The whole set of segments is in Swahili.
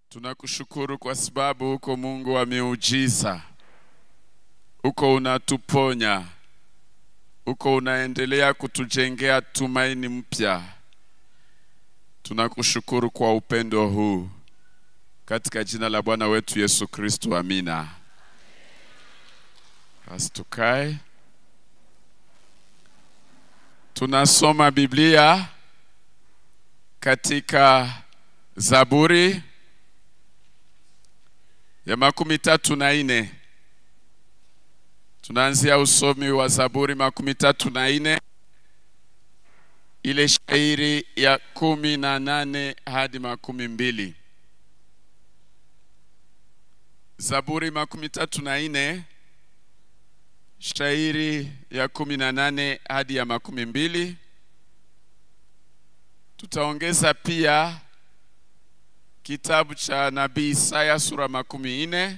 Tunakushukuru kwa sababu uko Mungu wa miujiza. Uko unatuponya. Uko unaendelea kutujengea tumaini mpya. Tunakushukuru kwa upendo huu. Katika jina la Bwana wetu Yesu Kristo, amina. Tukae. Tunasoma Biblia katika Zaburi ya 34. Tunaanzia usomi wa Zaburi 34, ile shairi ya 18 hadi 12. Zaburi 34, shairi ya 18 hadi ya 12. Tutaongeza pia kitabu cha nabii Isaya sura 40.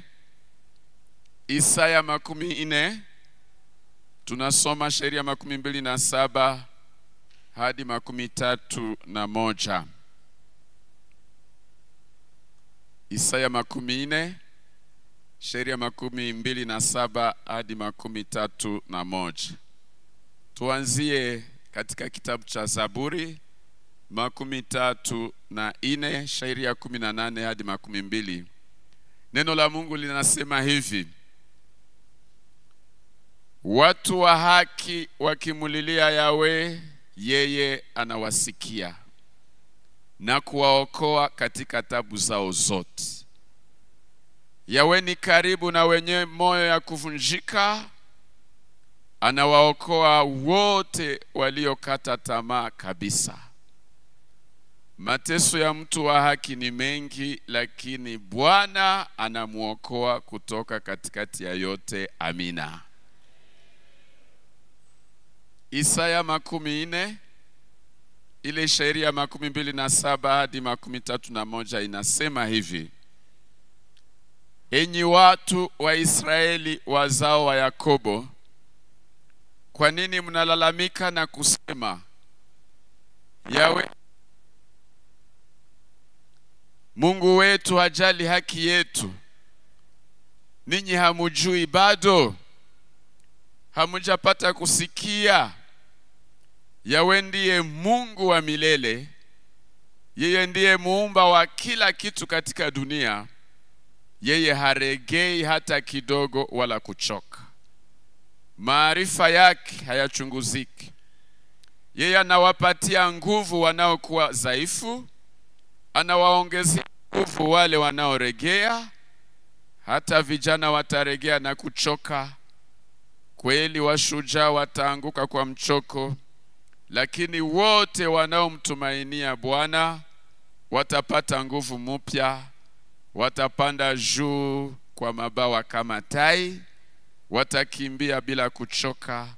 Isaya 40, tunasoma shairi ya 27 hadi 31. Isaya 40, shairi ya 27 hadi 31. Tuanzie katika kitabu cha Zaburi 34, shairi ya 18 hadi 12. Neno la Mungu linasema hivi: watu wa haki wakimulilia Yawe, yeye anawasikia na kuwaokoa katika tabu zao zote. Yawe ni karibu na wenye moyo ya kuvunjika, anawaokoa wote waliokata tamaa kabisa. Mateso ya mtu wa haki ni mengi, lakini Bwana anamuokoa kutoka katikati ya yote. Amina. Isaya 40, ile shairi ya 27 hadi 31 inasema hivi: enyi watu wa Israeli, wazao wa Yakobo, kwa nini mnalalamika na kusema, Yawe Mungu wetu hajali haki yetu? Ninyi hamujui bado? Hamujapata kusikia? Yawe ndiye Mungu wa milele. Yeye ndiye muumba wa kila kitu katika dunia. Yeye haregei hata kidogo wala kuchoka. Maarifa yake hayachunguziki. Yeye anawapatia nguvu wanaokuwa dhaifu, anawaongezea nguvu wale wanaoregea. Hata vijana wataregea na kuchoka, kweli washujaa wataanguka kwa mchoko, lakini wote wanaomtumainia Bwana watapata nguvu mpya. Watapanda juu kwa mabawa kama tai, watakimbia bila kuchoka,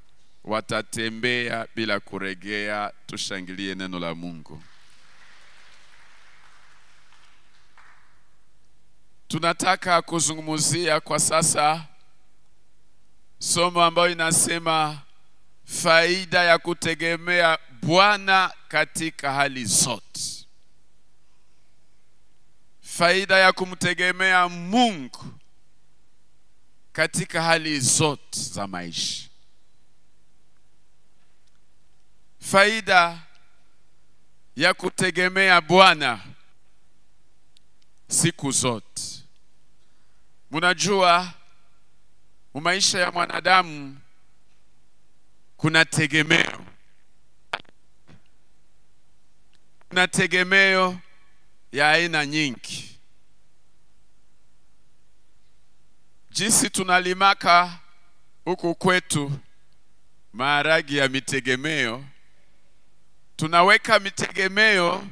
watatembea bila kuregea. Tushangilie neno la Mungu. Tunataka kuzungumzia kwa sasa somo ambayo inasema faida ya kutegemea Bwana katika hali zote. Faida ya kumtegemea Mungu katika hali zote za maisha. Faida ya kutegemea Bwana siku zote. Mnajua maisha ya mwanadamu kuna tegemeo. Kuna tegemeo ya aina nyingi. Jinsi tunalimaka huku kwetu maharagi ya mitegemeo, tunaweka mitegemeo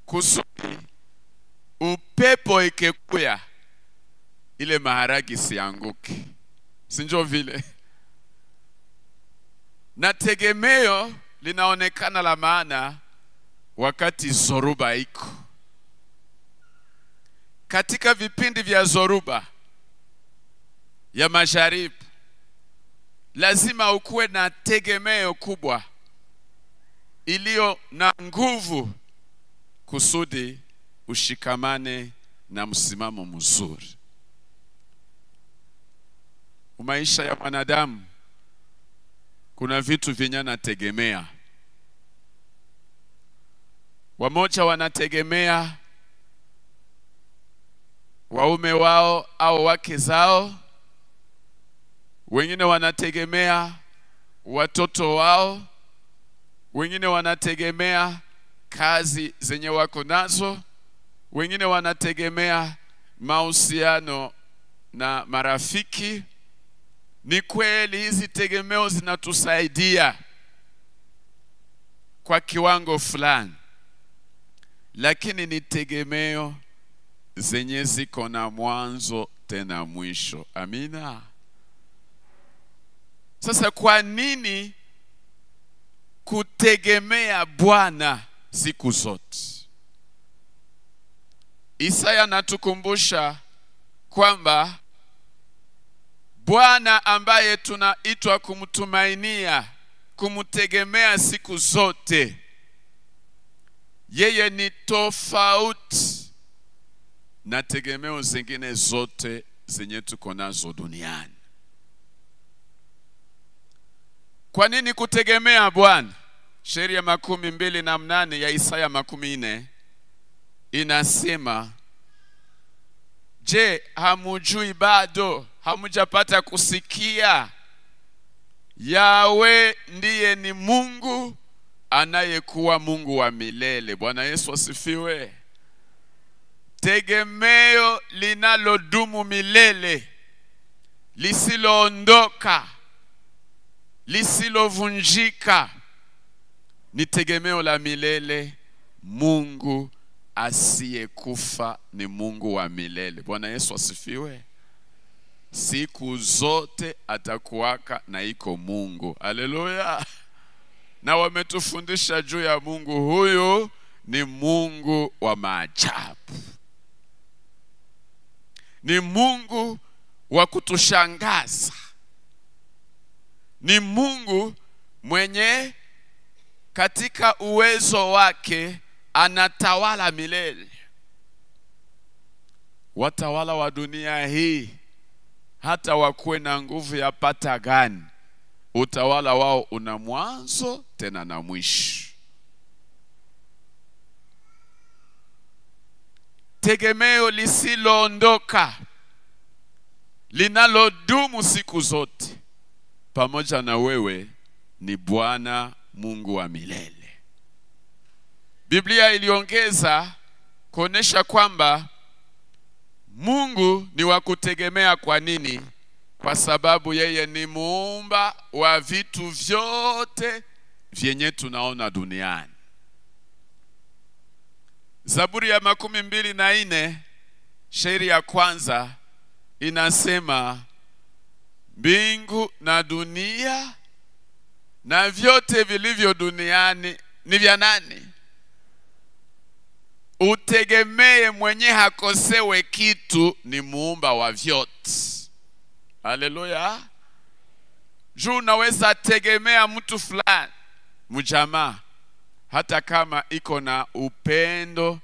kusudi upepo ikekuya ile maharagi sianguke. Sinjo vile? Na tegemeo linaonekana la maana wakati zoruba iko. Katika vipindi vya zoruba ya majaribu, lazima ukuwe na tegemeo kubwa iliyo na nguvu kusudi ushikamane na msimamo mzuri. Maisha ya mwanadamu kuna vitu vyenye anategemea. Wamoja wanategemea waume wao au wake zao, wengine wanategemea watoto wao, wengine wanategemea kazi zenye wako nazo, wengine wanategemea mahusiano na marafiki. Ni kweli hizi tegemeo zinatusaidia kwa kiwango fulani, lakini ni tegemeo zenye ziko na mwanzo tena mwisho. Amina. Sasa kwa nini kutegemea Bwana siku zote? Isaya anatukumbusha kwamba Bwana ambaye tunaitwa kumtumainia, kumtegemea siku zote, yeye ni tofauti na tegemeo zingine zote zenye tuko nazo duniani. Kwa nini kutegemea Bwana? Sheria 28 ya Isaya 40 inasema, je, hamujui bado? Hamujapata kusikia? Yawe ndiye ni Mungu anayekuwa Mungu wa milele. Bwana Yesu asifiwe. Tegemeo linalodumu milele, lisiloondoka, lisilovunjika, ni tegemeo la milele. Mungu asiyekufa ni Mungu wa milele. Bwana Yesu asifiwe. Siku zote atakuwaka na iko Mungu. Haleluya. Na wametufundisha juu ya Mungu huyu, ni Mungu wa maajabu, ni Mungu wa kutushangaza, ni Mungu mwenye katika uwezo wake anatawala milele. Watawala wa dunia hii hata wakuwe na nguvu ya pata gani, utawala wao una mwanzo tena na mwisho. Tegemeo lisiloondoka, linalodumu siku zote pamoja na wewe, ni Bwana Mungu wa milele. Biblia iliongeza kuonesha kwamba Mungu ni wa kutegemea. Kwa nini? Kwa sababu yeye ni muumba wa vitu vyote vyenye tunaona duniani. Zaburi ya 24 shairi ya kwanza inasema, mbingu na dunia na vyote vilivyo duniani ni vya nani? Utegemee mwenye hakosewe kitu, ni muumba wa vyote. Haleluya. Juu unaweza tegemea mtu fulani, mjamaa, hata kama iko na upendo,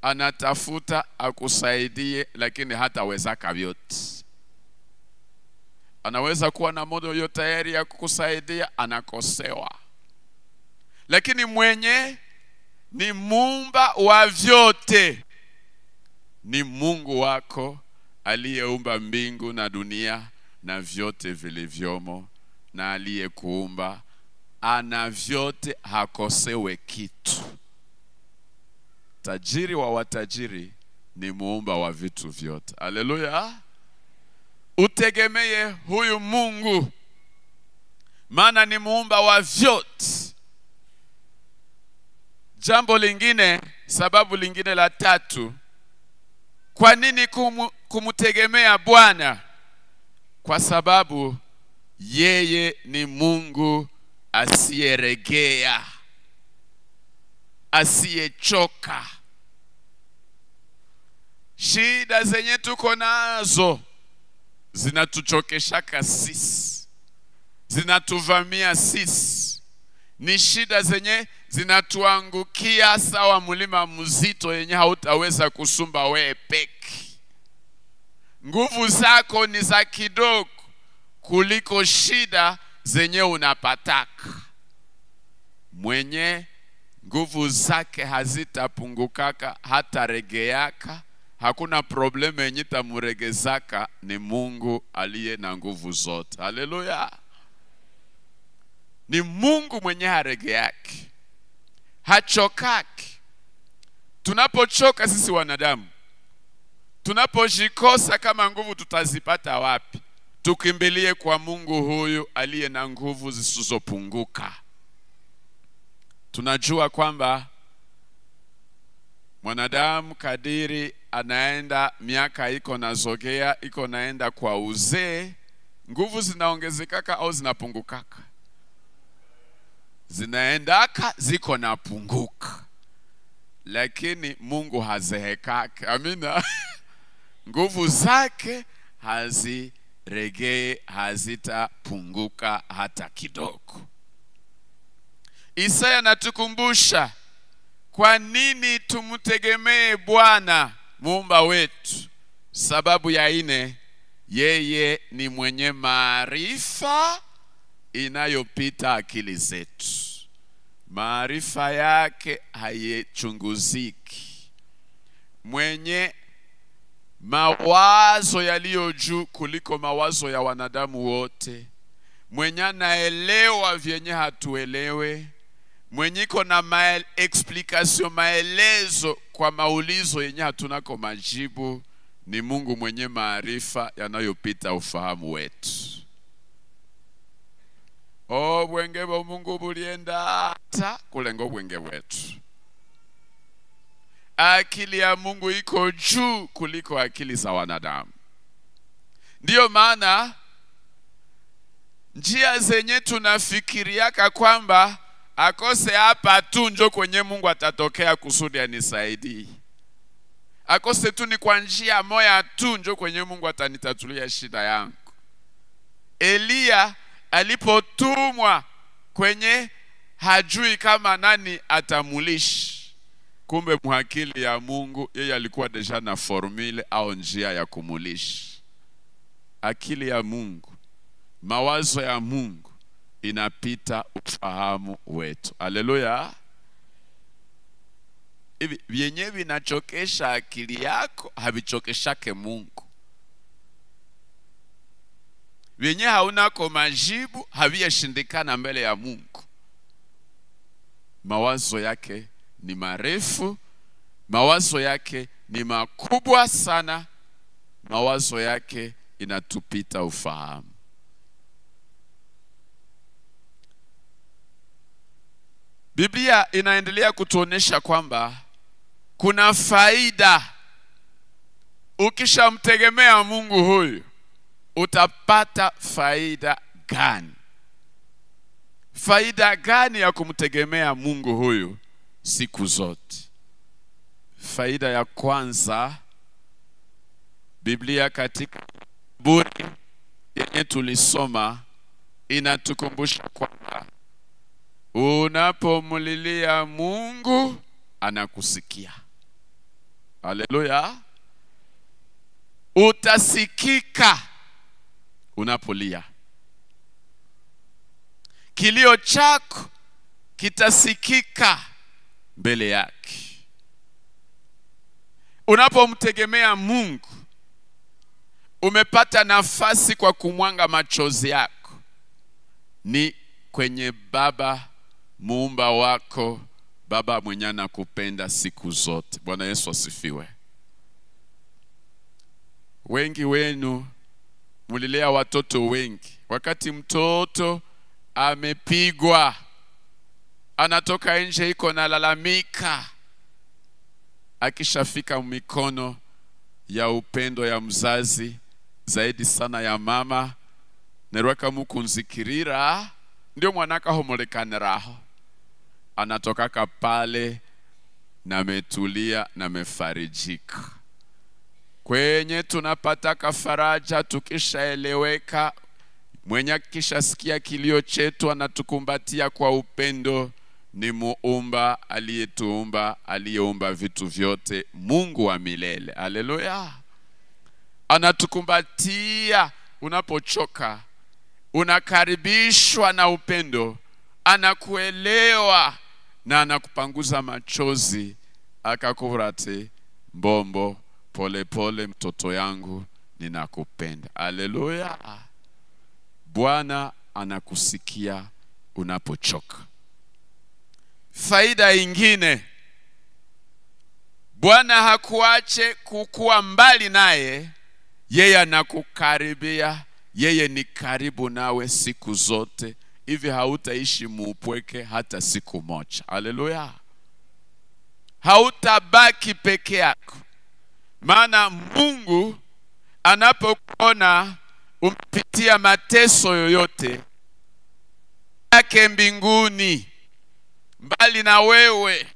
anatafuta akusaidie, lakini hataweza vyote. Anaweza kuwa na moyo yote tayari ya kukusaidia, anakosewa. Lakini mwenye ni muumba wa vyote, ni Mungu wako aliyeumba mbingu na dunia na vyote vilivyomo, na aliyekuumba ana vyote, hakosewe kitu. Tajiri wa watajiri ni muumba wa vitu vyote. Haleluya. Utegemee huyu Mungu, maana ni muumba wa vyote. Jambo lingine, sababu lingine la tatu, kwa nini kumtegemea Bwana? Kwa sababu yeye ni Mungu asiyeregea, asiyechoka. Shida zenye tuko nazo zinatuchokeshaka sisi, zinatuvamia sisi. Ni shida zenye zinatuangukia sawa mlima mzito yenye hautaweza kusumba wewe peke. nguvu zako ni za kidogo kuliko shida zenye unapataka. Mwenye nguvu zake hazitapungukaka hata regeaka, hakuna probleme yenye tamuregezaka, ni Mungu aliye na nguvu zote. Haleluya. Ni Mungu mwenye haregeaki, hachokaki. Tunapochoka sisi wanadamu, tunapojikosa kama nguvu tutazipata wapi? Tukimbilie kwa Mungu huyu aliye na nguvu zisizopunguka. Tunajua kwamba mwanadamu kadiri anaenda, miaka iko nazogea, iko naenda kwa uzee, nguvu zinaongezekaka au zinapungukaka? Zinaendaka, ziko napunguka. Lakini Mungu hazehekake. Amina. Nguvu zake haziregee, hazitapunguka hata kidogo. Isaya anatukumbusha kwa nini tumtegemee Bwana Muumba wetu. Sababu ya 4, yeye ni mwenye maarifa inayopita akili zetu. Maarifa yake hayechunguziki. Mwenye mawazo yaliyo juu kuliko mawazo ya wanadamu wote. Mwenye anaelewa vyenye hatuelewe. Mwenye iko na maelezo kwa maulizo yenye hatunako majibu. Ni Mungu mwenye maarifa yanayopita ufahamu wetu. Bwenge bwa Mungu bulienda hata kulengo bwenge wetu. Akili ya Mungu iko juu kuliko akili za wanadamu. Ndiyo maana njia zenye tunafikiriaka kwamba akose hapa tu njo kwenye Mungu atatokea kusudi anisaidie, akose tu ni kwa njia moja tu njo kwenye Mungu atanitatulia shida yangu. Elia alipotumwa kwenye hajui kama nani atamulishi, kumbe muhakili ya Mungu yeye alikuwa deja na formule au njia ya kumulishi. Akili ya Mungu, mawazo ya Mungu inapita ufahamu wetu. Haleluya. Hivi vyenye vinachokesha akili yako havichokeshake Mungu. Vyenye haunako majibu haviyashindikana mbele ya Mungu. Mawazo yake ni marefu, mawazo yake ni makubwa sana, mawazo yake inatupita ufahamu. Biblia inaendelea kutuonesha kwamba kuna faida ukishamtegemea Mungu huyu. Utapata faida gani? Faida gani ya kumtegemea Mungu huyu siku zote? Faida ya kwanza, Biblia katika Zaburi yenye tulisoma inatukumbusha kwamba unapomlilia Mungu anakusikia. Haleluya. Utasikika unapolia. Kilio chako kitasikika mbele yake. Unapomtegemea Mungu, umepata nafasi kwa kumwanga machozi yako. Ni kwenye Baba Muumba wako, Baba mwenye anakupenda siku zote. Bwana Yesu asifiwe. Wengi wenu mulilea watoto wengi. Wakati mtoto amepigwa, anatoka nje iko na lalamika, akishafika mikono ya upendo ya mzazi, zaidi sana ya mama, nerweka mukunzikirira, ndio mwanaka homolekaniraho. Anatokaka pale na metulia na mefarijika. Kwenye tunapataka faraja tukishaeleweka, mwenye kishasikia kilio chetu anatukumbatia kwa upendo, ni Muumba aliyetuumba, aliyeumba vitu vyote, Mungu wa milele. Haleluya. anatukumbatia unapochoka, unakaribishwa na upendo, anakuelewa na anakupanguza machozi, akakurate mbombo pole pole, mtoto yangu ninakupenda. Haleluya. Bwana anakusikia unapochoka. Faida ingine, Bwana hakuache kukua mbali naye, yeye anakukaribia, yeye ni karibu nawe siku zote. Hivi hautaishi muupweke hata siku moja. Haleluya. Hautabaki peke yako. Maana Mungu anapokuona umepitia mateso yoyote yake mbinguni mbali na wewe,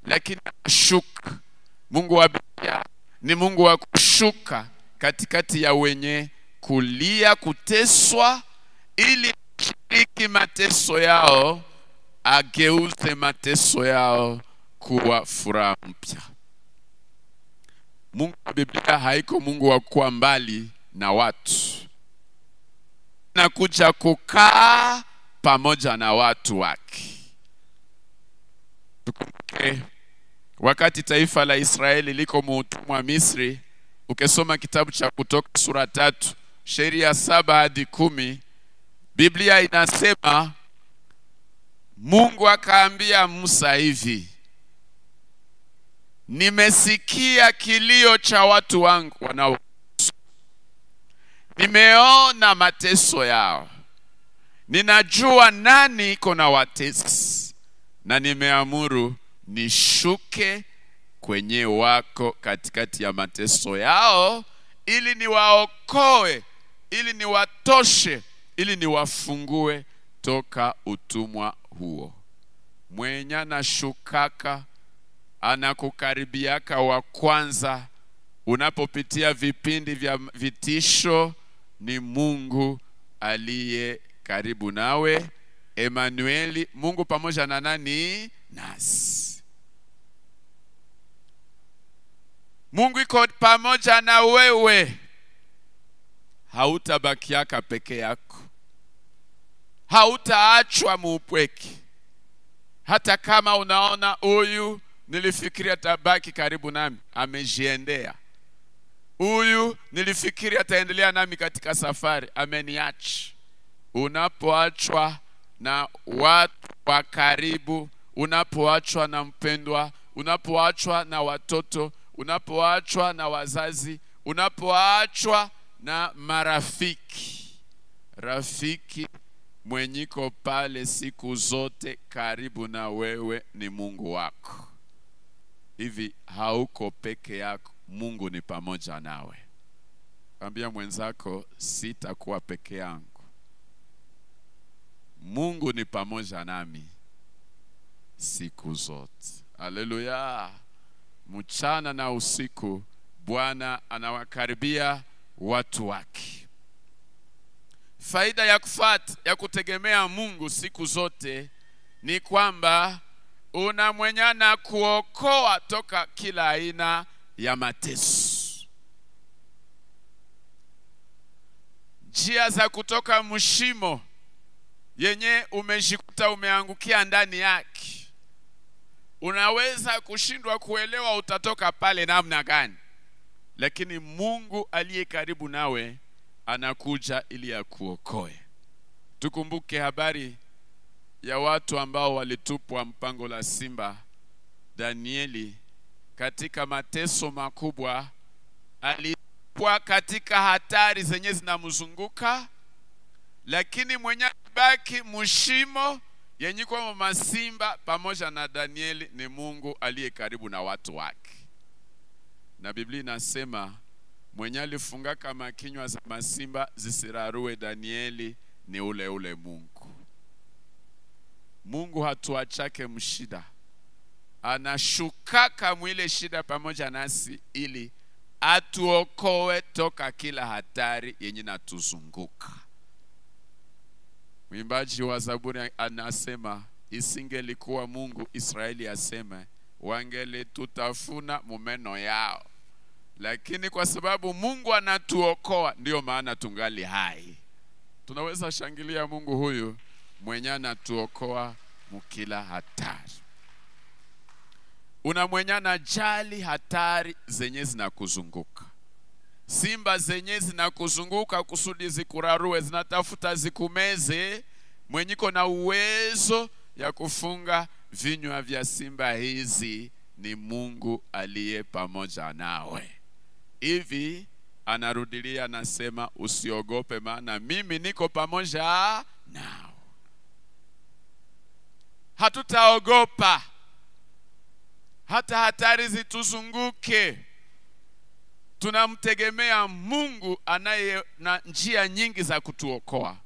lakini ashuka. Mungu wa Biblia ni Mungu wa kushuka katikati ya wenye kulia, kuteswa, ili shiriki mateso yao, ageuze mateso yao kuwa furaha mpya. Mungu wa Biblia haiko Mungu wa kuwa mbali na watu. Anakuja kukaa pamoja na watu wake. Tukumbuke wakati taifa la Israeli liko muutumwa Misri, ukisoma kitabu cha Kutoka sura 3, sheria 7 hadi 10, Biblia inasema Mungu akaambia Musa hivi: nimesikia kilio cha watu wangu wanao, nimeona mateso yao, ninajua nani iko na watesi, na nimeamuru nishuke kwenye wako katikati ya mateso yao, ili niwaokoe, ili niwatoshe, ili niwafungue toka utumwa huo. Mwenye anashukaka anakukaribiaka wa kwanza unapopitia vipindi vya vitisho ni Mungu aliye karibu nawe. Emanueli, Mungu pamoja na nani? Nasi. Mungu iko pamoja na wewe. Hautabakiaka peke yako. Hautaachwa muupweke. Hata kama unaona huyu nilifikiria tabaki karibu nami, amejiendea. Huyu nilifikiria ataendelea nami katika safari, ameniacha. Unapoachwa na watu wa karibu, unapoachwa na mpendwa, unapoachwa na watoto, unapoachwa na wazazi, unapoachwa na marafiki, rafiki mwenyiko pale siku zote karibu na wewe ni Mungu wako. Hivi hauko peke yako, Mungu ni pamoja nawe. Ambia mwenzako, sitakuwa peke yangu, Mungu ni pamoja nami siku zote. Haleluya. Mchana na usiku Bwana anawakaribia watu wake. Faida ya kufuata, ya kutegemea Mungu siku zote ni kwamba unamwenyana kuokoa toka kila aina ya mateso. Njia za kutoka mshimo yenye umejikuta umeangukia ndani yake, unaweza kushindwa kuelewa utatoka pale namna gani, lakini Mungu aliye karibu nawe anakuja ili akuokoe. Tukumbuke habari ya watu ambao walitupwa mpango la simba. Danieli katika mateso makubwa alikuwa katika hatari zenye zinamzunguka, lakini mwenye baki mshimo yenye kwa masimba pamoja na Danieli ni Mungu aliye karibu na watu wake. Na Biblia inasema mwenye alifunga kama kinywa za masimba zisirarue Danieli ni ule ule Mungu. Mungu hatuachake mshida, anashukaka mwile shida pamoja nasi ili atuokoe toka kila hatari yenye natuzunguka. Mwimbaji wa Zaburi anasema, isingelikuwa Mungu Israeli aseme, wangeli tutafuna mumeno yao. lakini kwa sababu Mungu anatuokoa ndio maana tungali hai. Tunaweza shangilia Mungu huyu mwenye anatuokoa mkila hatari. Mwenye anajali hatari zenye zinakuzunguka. Simba zenye zinakuzunguka kusudi zikurarue, zinatafuta zikumeze. Mwenyiko na uwezo ya kufunga vinywa vya simba hizi ni Mungu aliye pamoja nawe. Hivi anarudilia, anasema usiogope maana mimi niko pamoja nao. Hatutaogopa hata hatari zituzunguke. Tunamtegemea Mungu anaye na njia nyingi za kutuokoa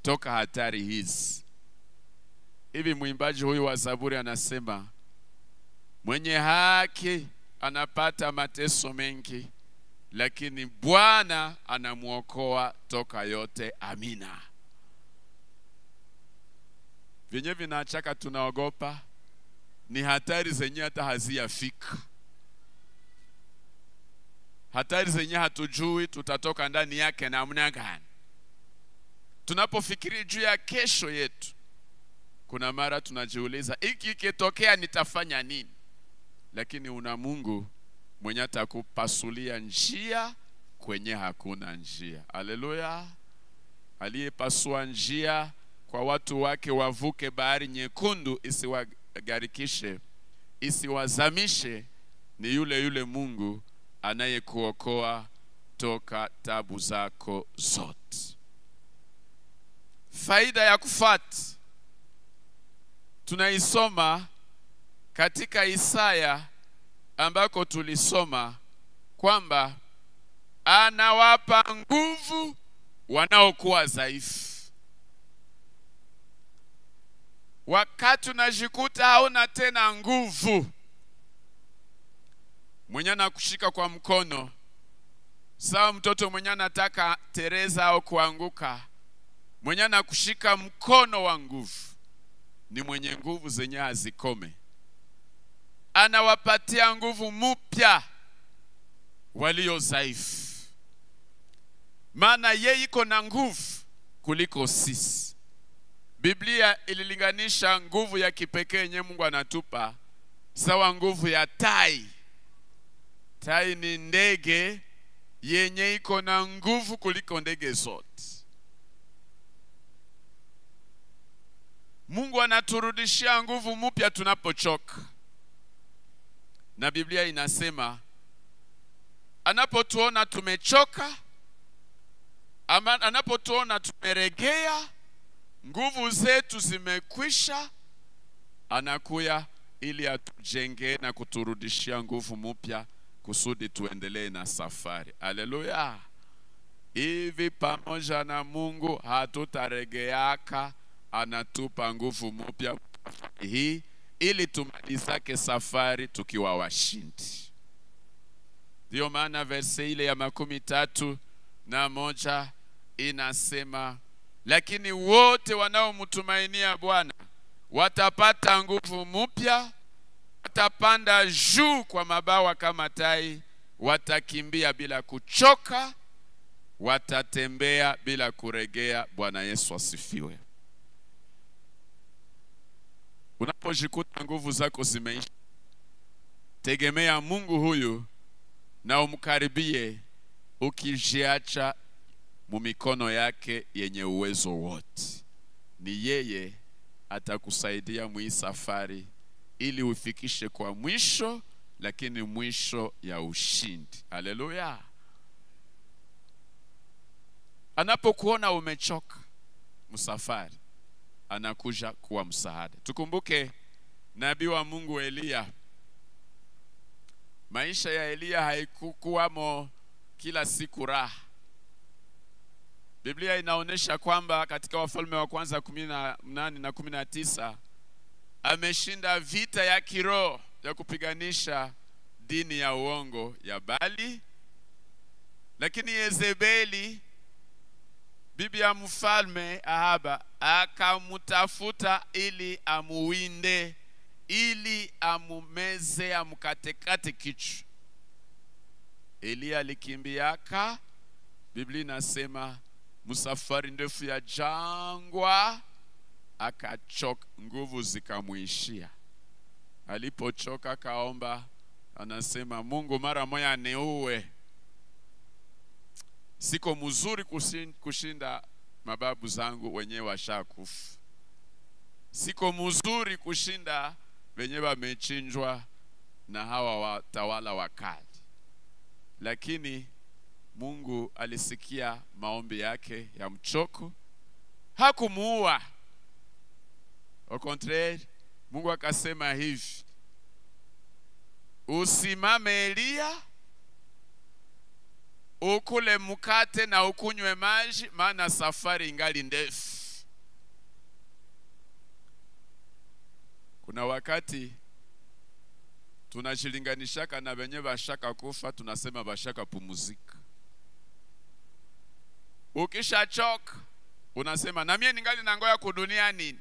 toka hatari hizi. Hivi mwimbaji huyu wa Zaburi anasema, mwenye haki anapata mateso mengi, lakini Bwana anamuokoa toka yote. Amina. Vyenye vinachaka tunaogopa ni hatari zenye hata haziyafika. Hatari zenye hatujui tutatoka ndani yake namna gani. Tunapofikiri juu ya kesho yetu, kuna mara tunajiuliza, hiki kitokea nitafanya nini? Lakini una Mungu mwenye atakupasulia njia kwenye hakuna njia. Haleluya. Aliyepasua njia kwa watu wake wavuke bahari nyekundu isiwagarikishe, isiwazamishe, ni yule yule Mungu anayekuokoa toka tabu zako zote. Faida ya kufuata tunaisoma katika Isaya, ambako tulisoma kwamba anawapa nguvu wanaokuwa dhaifu. Wakati unajikuta hauna tena nguvu, mwenye anakushika kwa mkono, sawa mtoto mwenye anataka tereza au kuanguka, mwenye anakushika mkono wa nguvu ni mwenye nguvu zenye hazikome. Anawapatia nguvu mpya walio dhaifu, maana yeye iko na nguvu kuliko sisi. Biblia ililinganisha nguvu ya kipekee yenye Mungu anatupa sawa nguvu ya tai. Tai ni ndege yenye iko na nguvu kuliko ndege zote. Mungu anaturudishia nguvu mpya tunapochoka. Na Biblia inasema anapotuona tumechoka, ama anapotuona tumeregea, nguvu zetu zimekwisha, anakuya ili atujenge na kuturudishia nguvu mpya kusudi tuendelee na safari. Haleluya. Hivi pamoja na Mungu hatutaregeaka, anatupa nguvu mpya hii ili tumalizake safari tukiwa washindi. Ndio maana verse ile ya 31 inasema, lakini wote wanaomtumainia Bwana watapata nguvu mpya, watapanda juu kwa mabawa kama tai, watakimbia bila kuchoka, watatembea bila kuregea. Bwana Yesu asifiwe. Unapojikuta nguvu zako zimeisha, tegemea Mungu huyu na umkaribie ukijiacha mumikono yake yenye uwezo wote. Ni yeye atakusaidia mwi safari ili ufikishe kwa mwisho, lakini mwisho ya ushindi. Haleluya. Anapokuona umechoka msafari, anakuja kuwa msaada. Tukumbuke nabii wa Mungu Elia. Maisha ya Elia haikukuwamo kila siku raha. Biblia inaonesha kwamba katika Wafalme wa kwanza 18 na 19 ameshinda vita ya kiroho ya kupiganisha dini ya uongo ya Bali. Lakini Yezebeli, bibi ya mfalme Ahaba, akamutafuta ili amuwinde, ili amumeze, amukatekate kichwa. Elia alikimbiaka, Biblia inasema msafari ndefu ya jangwa, akachoka, nguvu zikamuishia. Alipochoka kaomba, anasema Mungu mara moja niue. Siko mzuri kushinda mababu zangu wenyewe washakufa. Siko mzuri kushinda wenyewe wamechinjwa na hawa watawala wakali. Lakini Mungu alisikia maombi yake ya mchoko, hakumuua. Au contraire, Mungu akasema hivi: usimame Elia, ukule mkate na ukunywe maji, maana safari ingali ndefu. Kuna wakati tunajilinganishaka na wenye bashaka kufa, tunasema bashaka pumuzika. Ukishachoka unasema na mimi ningali nangoya kudunia nini,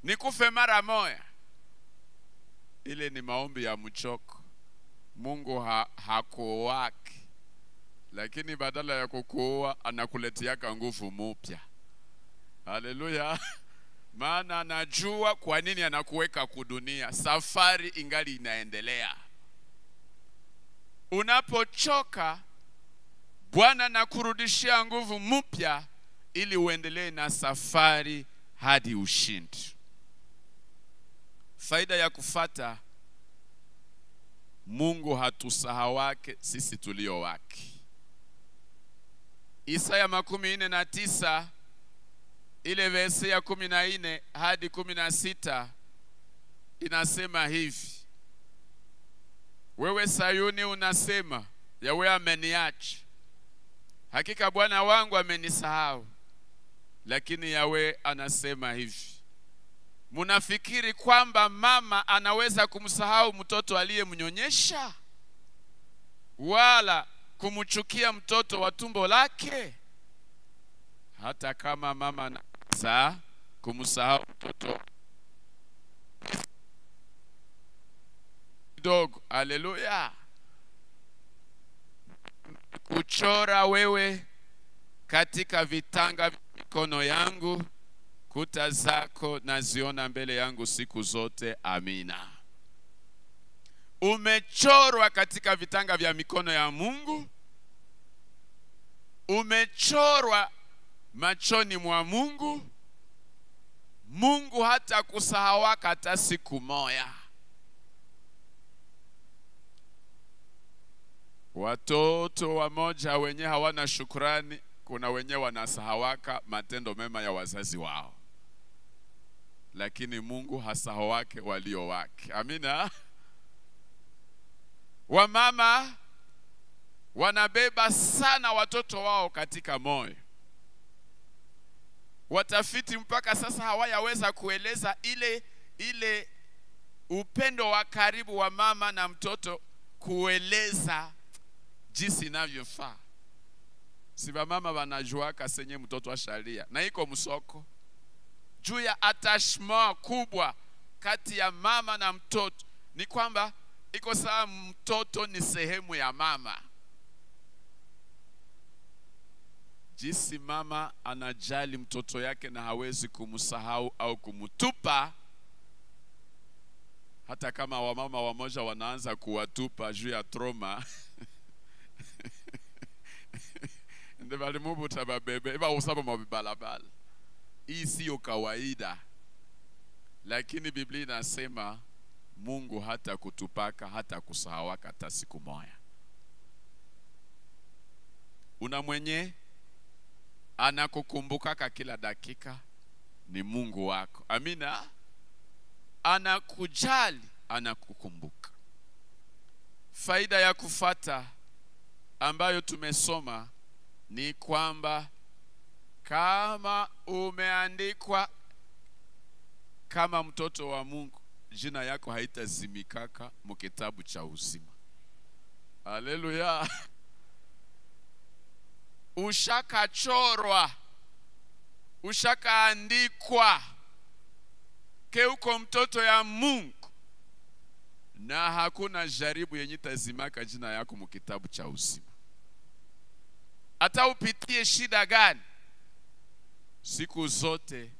nikufe mara moja. Ile ni maombi ya mchoko. Mungu hakuoaki, lakini badala ya kukuoa anakuletiaka nguvu mpya. Haleluya. Maana anajua kwa nini anakuweka kudunia. Safari ingali inaendelea. Unapochoka, Bwana anakurudishia nguvu mpya ili uendelee na safari hadi ushindi. Faida ya kufata Mungu, hatusahawake sisi tulio wake. Isaya 49 ile verse ya 14 hadi 16 inasema hivi: wewe Sayuni unasema, Yahweh ameniacha, hakika Bwana wangu amenisahau. Lakini Yahweh anasema hivi: munafikiri kwamba mama anaweza kumsahau mtoto aliyemnyonyesha, wala kumchukia mtoto wa tumbo lake? Hata kama mama anaweza kumsahau mtoto kidogo. Haleluya. Kuchora wewe katika vitanga vya mikono yangu, kuta zako naziona mbele yangu siku zote. Amina. Umechorwa katika vitanga vya mikono ya Mungu. Umechorwa machoni mwa Mungu. Mungu hata kusahawaka hata siku moja. Watoto wamoja wenye hawana shukrani, kuna wenye wanasahawaka matendo mema ya wazazi wao. Lakini Mungu hasahawake walio wake. Amina. Wamama wanabeba sana watoto wao katika moyo. Watafiti mpaka sasa hawayaweza kueleza ile upendo wa karibu wa mama na mtoto, kueleza jinsi inavyofaa. Si mama wanajuaka senye mtoto ashalia na iko msoko juu ya attachment kubwa kati ya mama na mtoto. Ni kwamba iko sawa, mtoto ni sehemu ya mama. Jinsi mama anajali mtoto yake na hawezi kumsahau au kumtupa, hata kama wamama wamoja wanaanza kuwatupa juu ya trauma. Ndio walimubuta babebe eba usaba mabibalabala. Hii sio kawaida. Lakini Biblia inasema Mungu hata kutupaka, hata kusahawaka hata siku moja. Una mwenye anakukumbukaka kila dakika, ni Mungu wako. Amina. Anakujali, anakukumbuka. Faida ya kufata ambayo tumesoma ni kwamba kama umeandikwa kama mtoto wa Mungu, jina yako haitazimikaka mkitabu cha uzima. Haleluya. Ushakachorwa, ushakaandikwa ke uko mtoto ya Mungu, na hakuna jaribu yenye tazimaka jina yako mkitabu cha uzima. Hata upitie shida gani, siku zote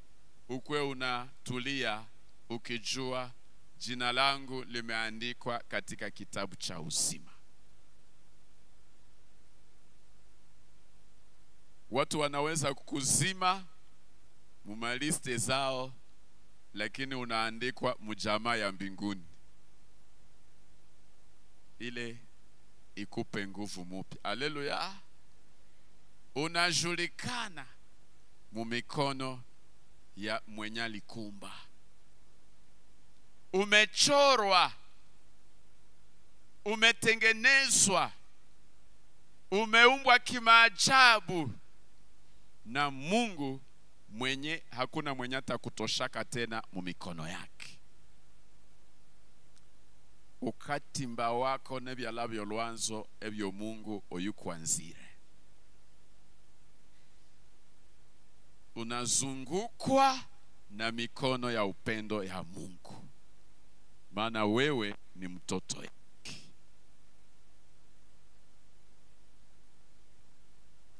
ukwe unatulia ukijua jina langu limeandikwa katika kitabu cha uzima. Watu wanaweza kukuzima mumaliste zao, lakini unaandikwa mjamaa ya mbinguni. Ile ikupe nguvu mpya. Haleluya. Unajulikana mumikono ya mwenye alikumba. Umechorwa, umetengenezwa, umeumbwa kimaajabu na Mungu mwenye hakuna mwenye atakutoshaka tena mumikono yake. Ukatimba wako nebyalabyo lwanzo ebyo Mungu oyukwanzire. Unazungukwa na mikono ya upendo ya Mungu, maana wewe ni mtoto yake.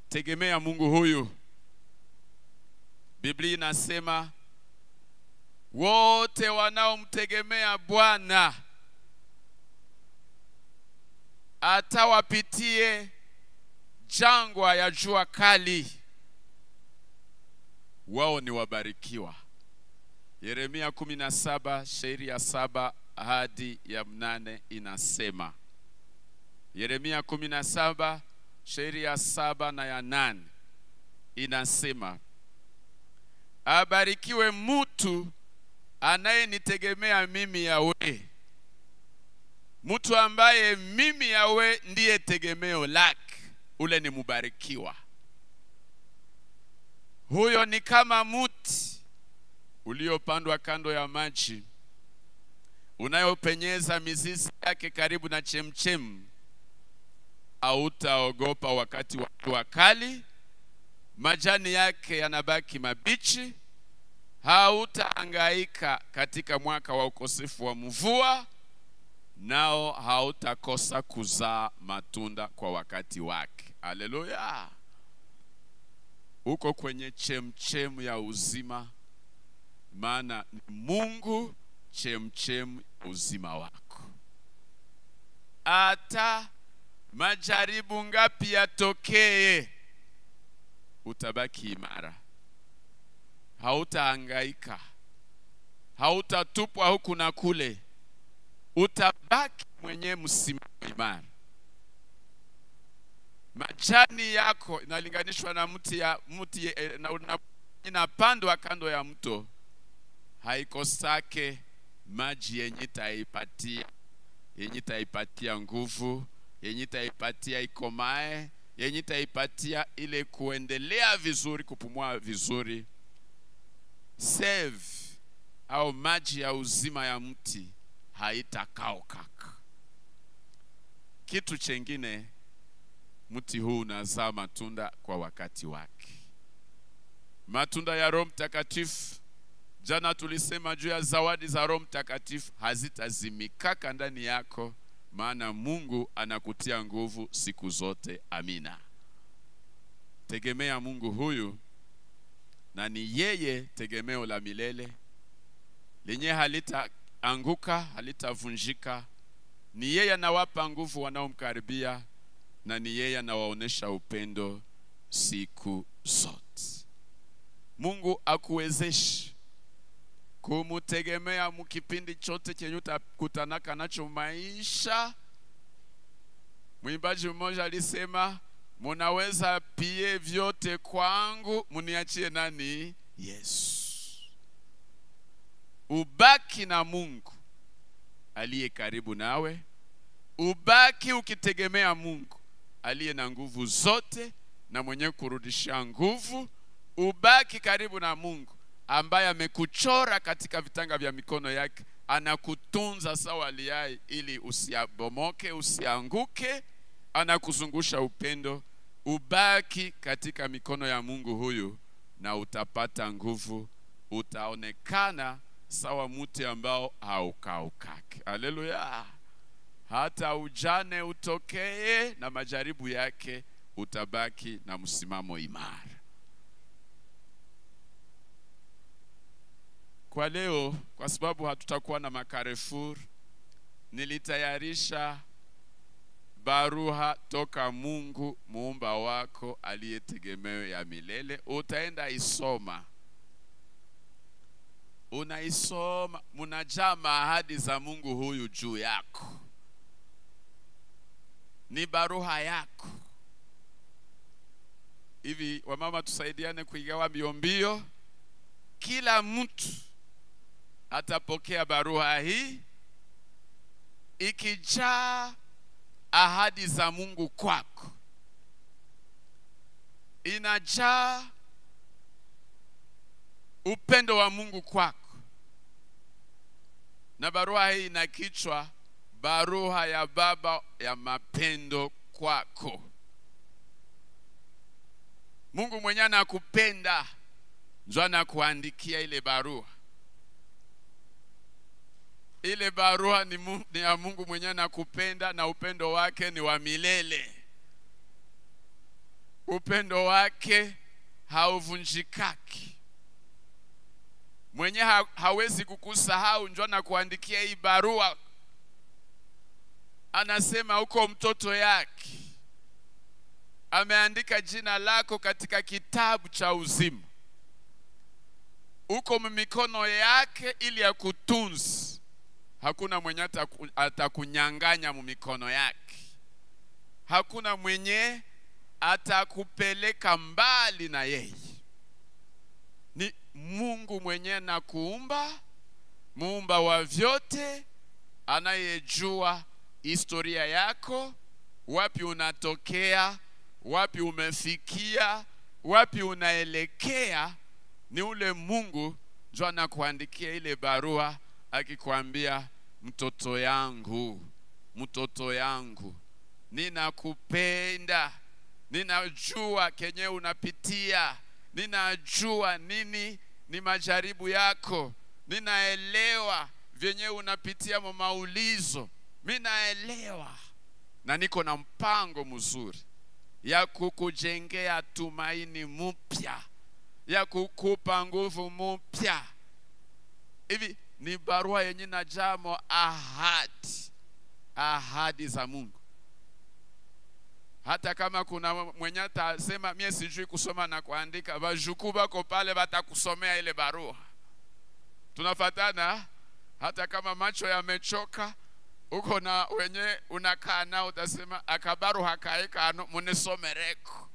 Tegemea Mungu huyu. Biblia inasema wote wanaomtegemea Bwana atawapitie jangwa ya jua kali, wao ni wabarikiwa. Yeremia 17 shairi ya 7 hadi ya 8 inasema. Yeremia 17 shairi ya 7 na ya 8 inasema, abarikiwe mtu anayenitegemea mimi Yahweh, mtu ambaye mimi Yahweh ndiye tegemeo lake, ule ni mubarikiwa. Huyo ni kama muti uliopandwa kando ya maji, unayopenyeza mizizi yake karibu na chemchem. Hautaogopa wakati wa jua kali, majani yake yanabaki mabichi. Hautahangaika katika mwaka wa ukosefu wa mvua, nao hautakosa kuzaa matunda kwa wakati wake. Haleluya. Uko kwenye chemchem ya uzima, maana ni Mungu chemchem uzima wako. Hata majaribu ngapi yatokee, utabaki imara. Hautahangaika, hautatupwa huku na kule, utabaki mwenye msimamo imara. Majani yako inalinganishwa na mti inapandwa kando ya mto, haikosake maji yenye taipatia nguvu, yenye taipatia ikomae, yenye taipatia ile kuendelea vizuri, kupumua vizuri. Save au maji ya uzima ya mti haitakao kaka. Kitu chengine, mti huu unazaa matunda kwa wakati wake. Matunda ya Roho Mtakatifu, jana tulisema juu ya zawadi za Roho Mtakatifu, hazitazimikaka ndani yako, maana Mungu anakutia nguvu siku zote. Amina. Tegemea Mungu huyu, na ni yeye tegemeo la milele, lenye halitaanguka, halitavunjika. Ni yeye anawapa nguvu wanaomkaribia, na ni yeye anawaonesha upendo siku zote. Mungu akuwezeshe kumutegemea mkipindi chote chenye utakutanaka nacho maisha. Mwimbaji mmoja alisema, munaweza pie vyote kwangu, muniachie nani? Yesu. Ubaki na Mungu aliye karibu nawe. Ubaki ukitegemea Mungu aliye na nguvu zote na mwenye kurudisha nguvu. Ubaki karibu na Mungu ambaye amekuchora katika vitanga vya mikono yake, anakutunza sawa liai ili usiabomoke, usianguke, anakuzungusha upendo. Ubaki katika mikono ya Mungu huyu na utapata nguvu, utaonekana sawa mti ambao haukaukaki. Haleluya. hata ujane utokee na majaribu yake, utabaki na msimamo imara. Kwa leo, kwa sababu hatutakuwa na makarefur, nilitayarisha barua toka Mungu muumba wako aliye tegemeo ya milele. Utaenda isoma. Unaisoma, munajaa ahadi za Mungu huyu juu yako. Ni barua yako. Hivi wamama tusaidiane kuigawa mbio. Kila mtu atapokea barua hii ikijaa ahadi za Mungu kwako. Inajaa upendo wa Mungu kwako. Na barua hii ina kichwa, barua ya Baba ya mapendo kwako. Mungu mwenye anakupenda ndio anakuandikia ile barua. Ile barua ni ya Mungu mwenye anakupenda, na upendo wake ni wa milele. Upendo wake hauvunjikaki. Mwenye hawezi kukusahau ndio anakuandikia hii barua. Anasema uko mtoto yake. Ameandika jina lako katika kitabu cha uzima. Uko mikono yake ili akutunze. Hakuna mwenye atakunyang'anya mikono yake. Hakuna mwenye atakupeleka mbali na yeye. Ni Mungu mwenye na kuumba, muumba wa vyote, anayejua historia yako, wapi unatokea, wapi umefikia, wapi unaelekea. Ni ule Mungu ndio anakuandikia ile barua akikwambia, mtoto yangu, ninakupenda, ninajua kenye unapitia, ninajua nini ni majaribu yako, ninaelewa vyenye unapitia maulizo, minaelewa, na niko na mpango mzuri ya kukujengea tumaini mpya, ya kukupa nguvu mpya. Hivi ni barua yenye najamo ahadi za Mungu. Hata kama kuna mwenye atasema mimi sijui kusoma na kuandika, bajuku bako pale batakusomea ile barua. Tunafatana. Hata kama macho yamechoka, uko na wenye unakaa nao, utasema akabaru hakaeka ano munisomereko.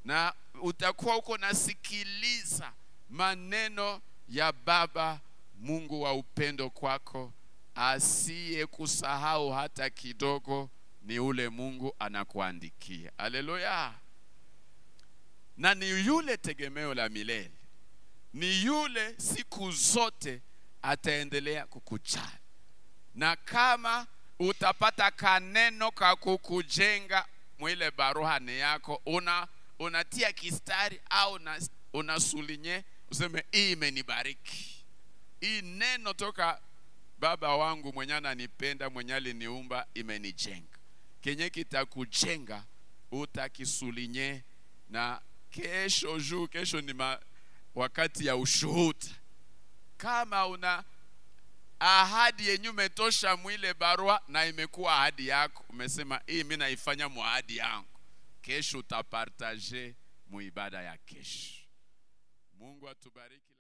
Na utakuwa uko nasikiliza maneno ya Baba Mungu wa upendo kwako, asiye kusahau hata kidogo. Ni ule Mungu anakuandikia. Haleluya. Na ni yule tegemeo la milele. Ni yule siku zote ataendelea kukujali. Na kama utapata kaneno kakukujenga mwile barua ni yako, unatia kistari au unasulinye, useme hii imenibariki. Hii neno toka Baba wangu mwenye ananipenda, mwenye aliniumba, imenijenga. Kenye kitakujenga utakisulinye, na kesho ni wakati ya ushuhuda. Kama una ahadi yenye umetosha mwile barua na imekuwa ahadi yako, umesema hii mimi naifanya ahadi yangu, kesho utapartager muibada ya kesho. Mungu atubariki.